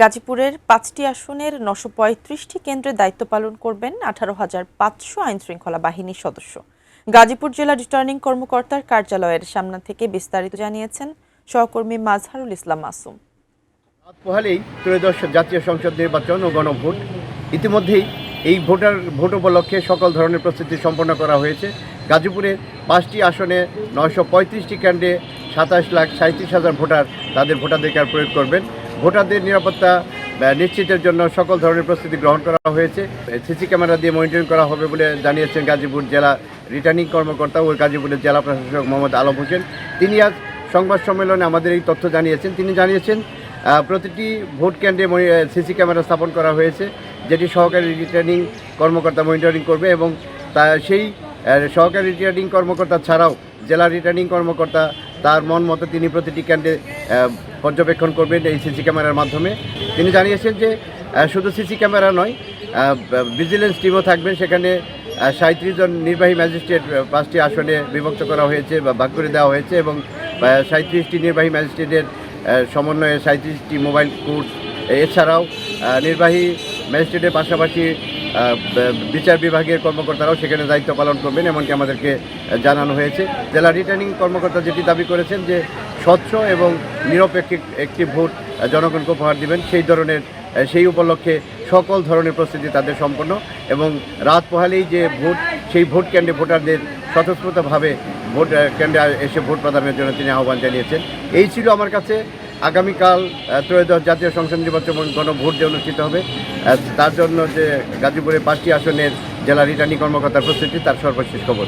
গাজীপুরের ৫টি আসনের ৯৩৫টি কেন্দ্রে দায়িত্ব পালন করবেন ১৮,৫০০ আইনশৃঙ্খলা বাহিনীর সদস্য। গাজীপুর জেলা রিটার্নিং কর্মকর্তার কার্যালয়ের সামনে থেকে বিস্তারিত জানিয়েছেন সহকর্মী মাজহারুল ইসলাম মাসুম। রাত পোহালেই ত্রয়োদশ জাতীয় সংসদ নির্বাচন ও গণভোট। ইতিমধ্যেই এই ভোট উপলক্ষে সকল ধরনের প্রস্তুতি সম্পন্ন করা হয়েছে। গাজীপুরের ৫টি আসনে ৯৩৫টি কেন্দ্রে ২৭,৩৭,০০০ ভোটার তাদের ভোটাধিকার প্রয়োগ করবেন। ভোটারদের নিরাপত্তা নিশ্চিতের জন্য সকল ধরনের প্রস্তুতি গ্রহণ করা হয়েছে। সিসি ক্যামেরা দিয়ে মনিটরিং করা হবে বলে জানিয়েছেন গাজীপুর জেলা রিটার্নিং কর্মকর্তা ও গাজীপুরের জেলা প্রশাসক মোহাম্মদ আলম হোসেন। তিনি আজ সংবাদ সম্মেলনে আমাদের এই তথ্য জানিয়েছেন। তিনি জানিয়েছেন প্রতিটি ভোট কেন্দ্রে সিসি ক্যামেরা স্থাপন করা হয়েছে, যেটি সহকারী রিটার্নিং কর্মকর্তা মনিটরিং করবে এবং সেই সহকারী রিটার্নিং কর্মকর্তা ছাড়াও জেলা রিটার্নিং কর্মকর্তা তার মন মতো তিনি প্রতিটি কেন্দ্রে পর্যবেক্ষণ করবেন এই সিসি ক্যামেরার মাধ্যমে। তিনি জানিয়েছেন যে শুধু সিসি ক্যামেরা নয়, ভিজিলেন্স টিমও থাকবেন সেখানে। ৩৭ জন নির্বাহী ম্যাজিস্ট্রেট ৫টি আসনে বিভক্ত করা হয়েছে বা ভাগ করে দেওয়া হয়েছে এবং ৩৭টি নির্বাহী ম্যাজিস্ট্রেটের সমন্বয়ে ৩৭টি মোবাইল কোর্ট, এছাড়াও নির্বাহী ম্যাজিস্ট্রেটের পাশাপাশি বিচার বিভাগের কর্মকর্তারাও সেখানে দায়িত্ব পালন করবেন এমনকি আমাদেরকে জানানো হয়েছে। জেলা রিটার্নিং কর্মকর্তা যেটি দাবি করেছেন যে স্বচ্ছ এবং নিরপেক্ষ একটি ভোট জনগণকে উপহার দেবেন, সেই উপলক্ষে সকল ধরনের প্রস্তুতি তাদের সম্পন্ন এবং রাত পোহালেই যে ভোট, সেই ভোট কেন্দ্রে ভোটারদের স্বতঃস্ফূর্তভাবে ভোট কেন্দ্রে এসে ভোট প্রদানের জন্য তিনি আহ্বান জানিয়েছেন। এই ছিল আমার কাছে আগামীকাল ত্রয়োদশ জাতীয় সংসদ নির্বাচন গণভোট যে অনুষ্ঠিত হবে তার জন্য যে গাজীপুরের ৫টি আসনের জেলা রিটার্নিং কর্মকর্তার প্রস্তুতি তার সর্বশেষ খবর।